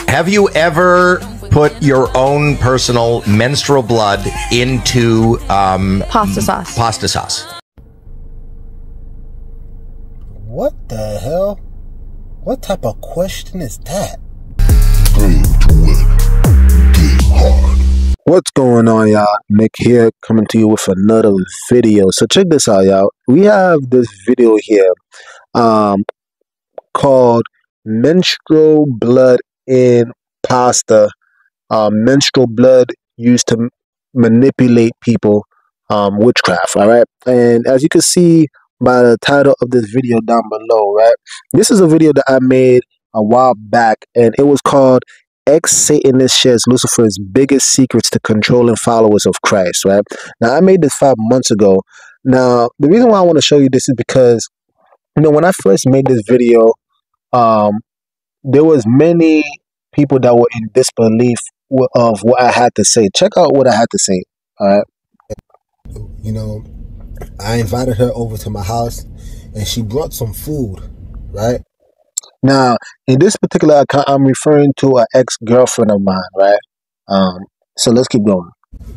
Have you ever put your own personal menstrual blood into pasta sauce? Pasta sauce. What the hell? What type of question is that? What's going on, y'all? Nick here, coming to you with another video. So check this out, y'all. We have this video here called menstrual blood in pasta. Menstrual blood used to manipulate people, witchcraft. All right, and as you can see by the title of this video down below, right, this is a video that I made a while back, and it was called Ex-Satanist Shares Lucifer's Biggest Secrets to Controlling Followers of Christ. Right, now I made this 5 months ago. Now the reason why I want to show you this is because, you know, when I first made this video, there was many people that were in disbelief of what I had to say. Check out what I had to say. All right. You know, I invited her over to my house, and she brought some food. Right. Now, in this particular account, I'm referring to an ex-girlfriend of mine. Right. So let's keep going.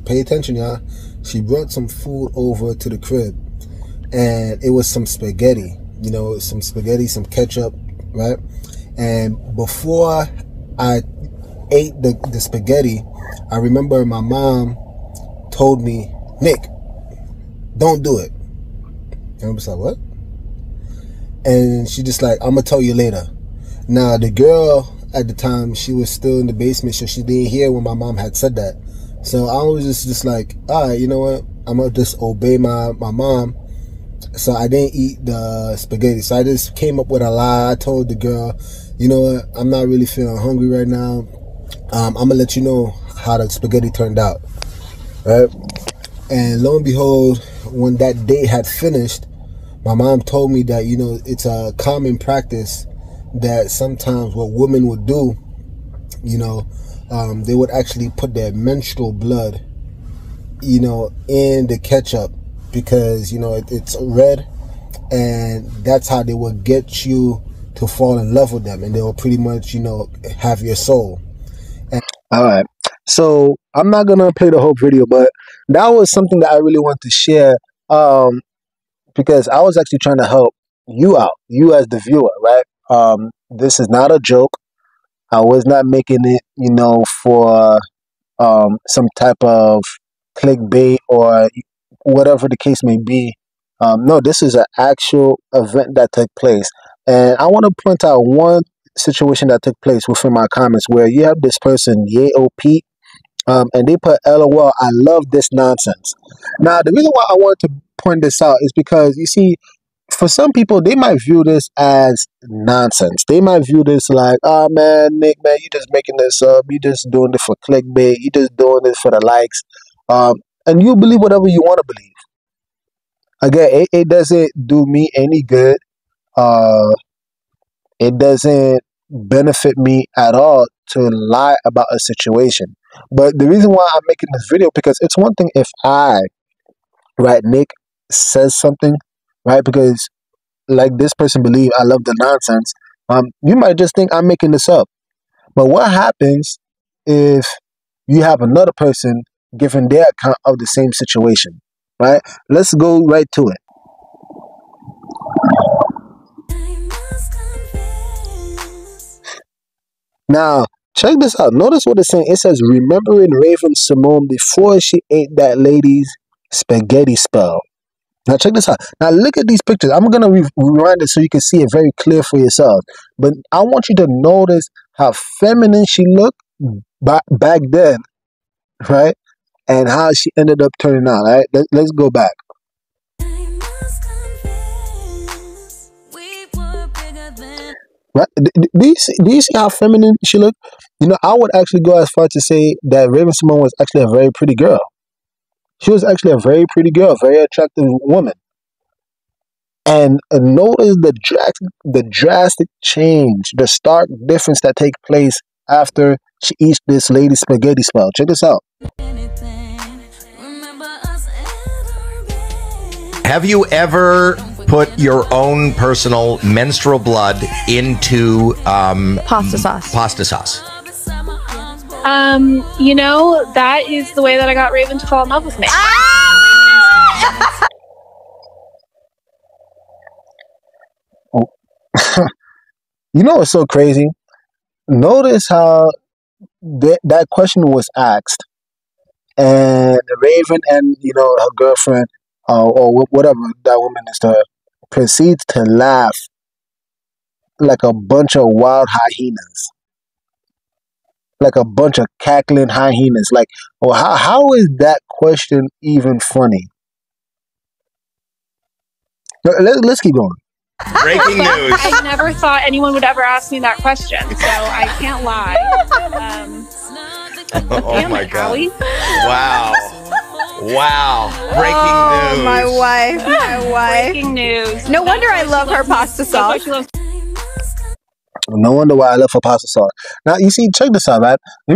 Pay attention, y'all. She brought some food over to the crib, and it was some spaghetti. You know, some spaghetti, some ketchup. Right. And before I ate the spaghetti, I remember my mom told me, "Nick, don't do it." And I was like, "What?" And she just like, "I'm gonna tell you later." Now the girl at the time, she was still in the basement, so she didn't hear when my mom had said that. So I was just like, all right, you know what? I'm gonna just obey my mom. So I didn't eat the spaghetti. So I just came up with a lie. I told the girl, you know what? I'm not really feeling hungry right now. I'm gonna let you know how the spaghetti turned out, right? And lo and behold, when that day had finished, my mom told me that, you know, it's a common practice that sometimes what women would do, you know, they would actually put their menstrual blood, you know, in the ketchup because, you know, it's red, and that's how they would get you to fall in love with them, and they will pretty much, you know, have your soul. And all right, so I'm not gonna play the whole video, but that was something that I really wanted to share, because I was actually trying to help you out, you as the viewer, right? This is not a joke. I was not making it, you know, for some type of clickbait or whatever the case may be. No, this is an actual event that took place. And I want to point out one situation that took place within my comments where you have this person, YOP, and they put LOL, I love this nonsense. Now, the reason why I wanted to point this out is because, you see, for some people, they might view this as nonsense. They might view this like, oh, man, Nick, man, you just making this up. You just doing it for clickbait. You just doing it for the likes. And you believe whatever you want to believe. Again, it doesn't do me any good. It doesn't benefit me at all to lie about a situation. But the reason why I'm making this video, because it's one thing if I, right, Nick, says something, right, because like this person believe I love the nonsense, you might just think I'm making this up. But what happens if you have another person giving their account of the same situation, right? Let's go right to it. Now, check this out. Notice what it's saying. It says, remembering Raven Symone before she ate that lady's spaghetti spell. Now, check this out. Now, look at these pictures. I'm going to rewind it so you can see it very clear for yourself. But I want you to notice how feminine she looked back then, right? And how she ended up turning out, right? Let's go back. Right? Do you see how feminine she looked? You know, I would actually go as far to say that Raven Symone was actually a very pretty girl. She was actually a very pretty girl, very attractive woman. And notice the drastic change, the stark difference that takes place after she eats this lady's spaghetti spell. Check this out. Have you ever put your own personal menstrual blood into pasta sauce? Pasta sauce. You know, that is the way that I got Raven to fall in love with me. You know what's so crazy? Notice how that question was asked, and Raven and her girlfriend, or whatever that woman is to her, proceeds to laugh like a bunch of wild hyenas, like a bunch of cackling hyenas. Like, well, how is that question even funny? Let's keep going. Breaking news. I never thought anyone would ever ask me that question, so I can't lie. Oh my God. Howie. Wow. Wow. Breaking news. My wife. Breaking news. No wonder I love her pasta sauce. No wonder why I love her pasta sauce. Now, you see, check this out, right? The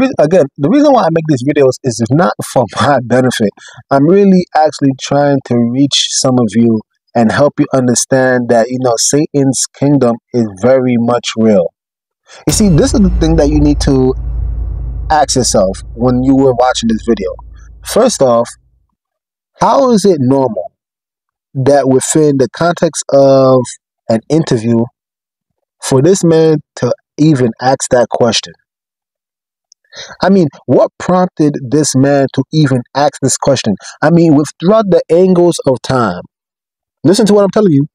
reason why I make these videos is not for my benefit. I'm really actually trying to reach some of you and help you understand that, Satan's kingdom is very much real. You see, this is the thing that you need to ask yourself when you were watching this video. First off, how is it normal that within the context of an interview for this man to even ask that question? I mean, what prompted this man to even ask this question? I mean, throughout the angles of time, listen to what I'm telling you.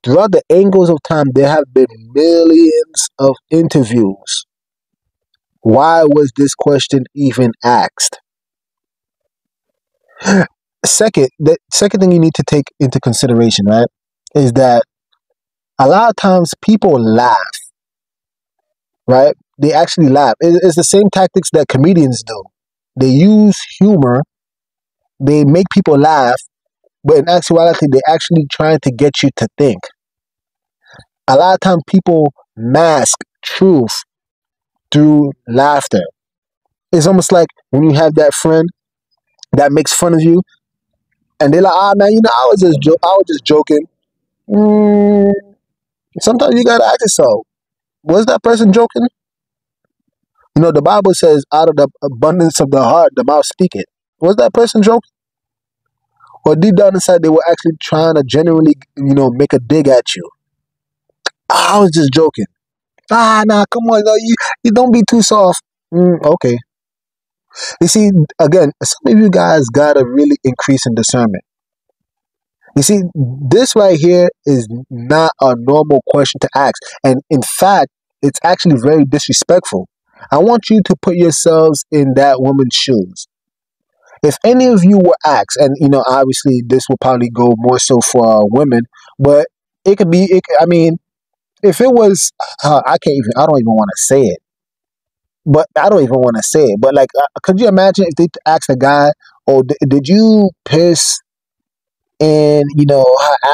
Throughout the angles of time, there have been millions of interviews. Why was this question even asked? The second thing you need to take into consideration, right, is that a lot of times people laugh, right? They actually laugh. It's the same tactics that comedians do. They use humor. They make people laugh, but in actuality, they're actually trying to get you to think. A lot of times people mask truth through laughter. It's almost like when you have that friend that makes fun of you, and they're like, man, I was just joking. Sometimes you gotta ask yourself, was that person joking? The Bible says, out of the abundance of the heart, the mouth speaketh. Was that person joking? Or deep down inside, they were actually trying to genuinely, make a dig at you? I was just joking. Nah, come on, no, you don't be too soft. Okay. You see, again, some of you guys gotta really increase in discernment. You see, this right here is not a normal question to ask. And in fact, it's actually very disrespectful. I want you to put yourselves in that woman's shoes. If any of you were asked, and obviously this will probably go more so for women, but it could be, I mean, if it was, I don't even want to say it. But I don't even want to say it. But like, could you imagine if they asked a guy, "Oh, did you piss in her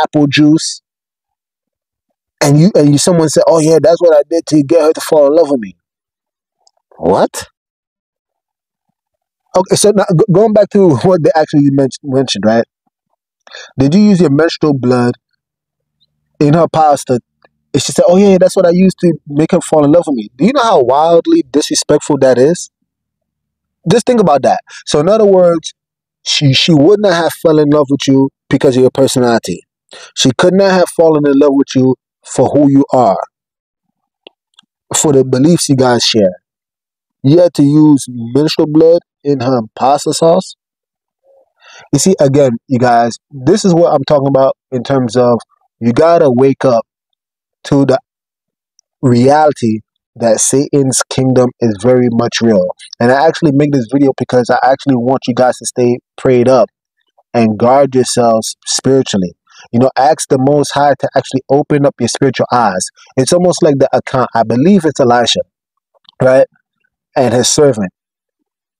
apple juice?" And someone said, "Oh yeah, that's what I did to get her to fall in love with me." What? Okay, so now going back to what they actually mentioned, right? Did you use your menstrual blood in her pasta? And she said, "Oh yeah, that's what I used to make her fall in love with me." Do you know how wildly disrespectful that is? Just think about that. So in other words, she would not have fell in love with you because of your personality. She could not have fallen in love with you for who you are, for the beliefs you guys share. You had to use menstrual blood in her pasta sauce. You see, again, you guys, this is what I'm talking about in terms of you gotta wake up to the reality that Satan's kingdom is very much real. And I actually make this video because I actually want you guys to stay prayed up and guard yourselves spiritually. Ask the Most High to actually open up your spiritual eyes. It's almost like the account, I believe it's Elisha, right? And his servant,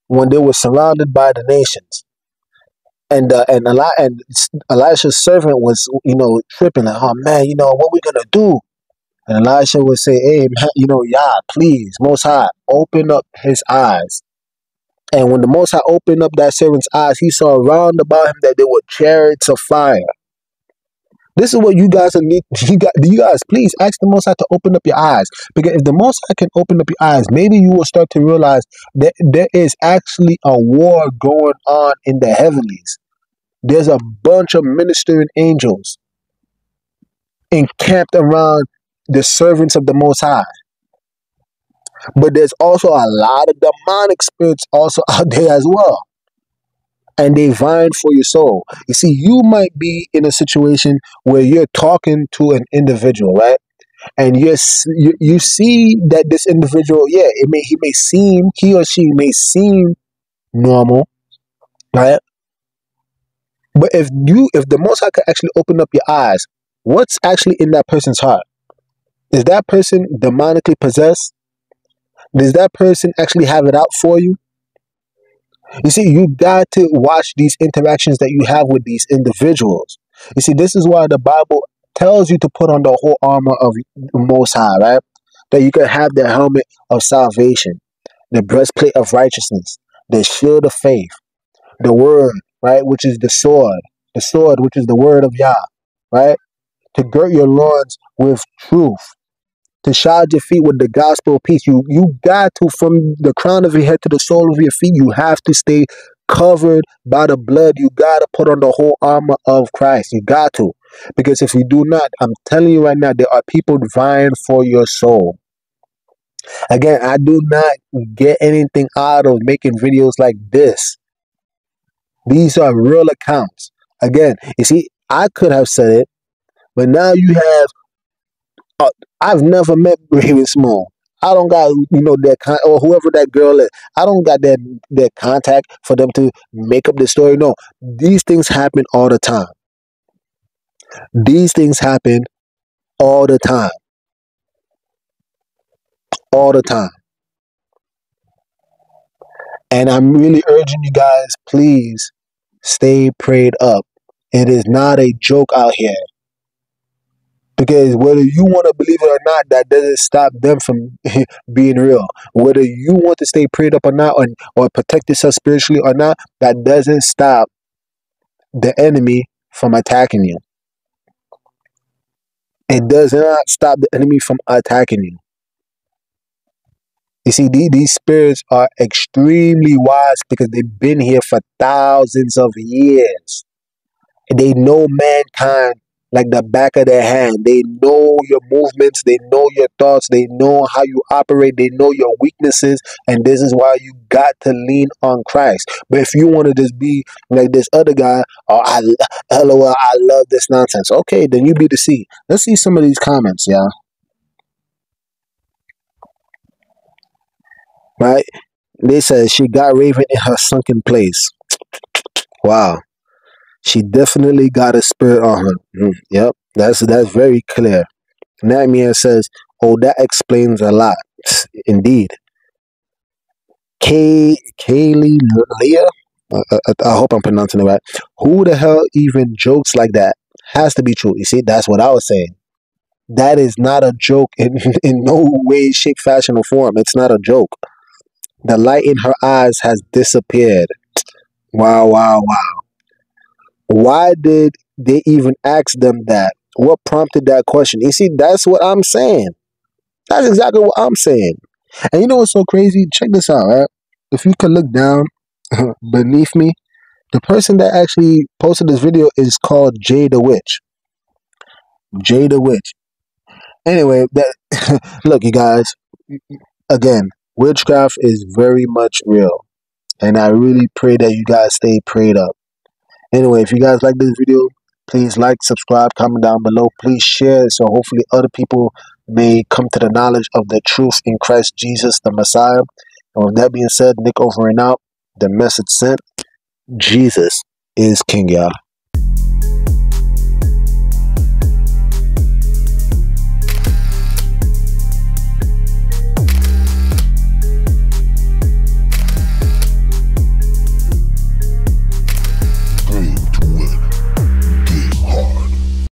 when they were surrounded by the nations. And Elisha's servant was, tripping like, "Oh man, what we gonna do?" And Elisha would say, "Hey, man, Yah, please, Most High, open up his eyes." And when the Most High opened up that servant's eyes, he saw round about him that there were chariots of fire. This is what you guys need. You guys, please ask the Most High to open up your eyes. Because if the Most High can open up your eyes, maybe you will start to realize that there is actually a war going on in the heavenlies. There's a bunch of ministering angels encamped around the servants of the Most High. But there's also a lot of demonic spirits also out there as well. And they vying for your soul. You see, you might be in a situation where you're talking to an individual, right? And you see that this individual, yeah, he or she may seem normal, right? But if the Most High could actually open up your eyes, what's actually in that person's heart? Is that person demonically possessed? Does that person actually have it out for you? You see, you got to watch these interactions that you have with these individuals. You see, this is why the Bible tells you to put on the whole armor of the Most High, right? That you can have the helmet of salvation, the breastplate of righteousness, the shield of faith, the word, right, which is the sword, which is the word of Yah, right? To girt your loins with truth, to shod your feet with the gospel of peace. You got to, from the crown of your head to the sole of your feet, you have to stay covered by the blood. You got to put on the whole armor of Christ. You got to. Because if you do not, I'm telling you right now, there are people vying for your soul. Again, I do not get anything out of making videos like this. These are real accounts. Again, you see, I could have said it, but now you have I've never met Raven Symone. I don't got, that or whoever that girl is. I don't got their contact for them to make up the story. No, these things happen all the time. These things happen all the time. All the time. And I'm really urging you guys, please stay prayed up. It is not a joke out here. Because whether you want to believe it or not, that doesn't stop them from being real. Whether you want to stay prayed up or not, or protect yourself spiritually or not, that doesn't stop the enemy from attacking you. It does not stop the enemy from attacking you. You see, these spirits are extremely wise because they've been here for thousands of years. They know mankind like the back of their hand. They know your movements. They know your thoughts. They know how you operate. They know your weaknesses. And this is why you got to lean on Christ. But if you want to just be like this other guy, LOL, I love this nonsense. Okay, then you be deceived. Let's see some of these comments, y'all. Right? They said she got Raven in her sunken place. Wow. She definitely got a spirit on her. Yep, that's very clear. Nightmare says, "Oh, that explains a lot." Indeed. Kaylee Leah, I hope I'm pronouncing it right. Who the hell even jokes like that? Has to be true. You see, that's what I was saying. That is not a joke in no way, shape, fashion, or form. It's not a joke. The light in her eyes has disappeared. Wow, wow, wow. Why did they even ask them that? What prompted that question? You see, that's what I'm saying. That's exactly what I'm saying. And you know what's so crazy? Check this out, right? If you could look down beneath me, the person that actually posted this video is called Jay the Witch. Jay the Witch. Anyway, look, you guys, again, witchcraft is very much real. And I really pray that you guys stay prayed up. Anyway, if you guys like this video, please like, subscribe, comment down below. Please share so hopefully other people may come to the knowledge of the truth in Christ Jesus, the Messiah. And with that being said, Nick over and out. The message sent. Jesus is King, y'all.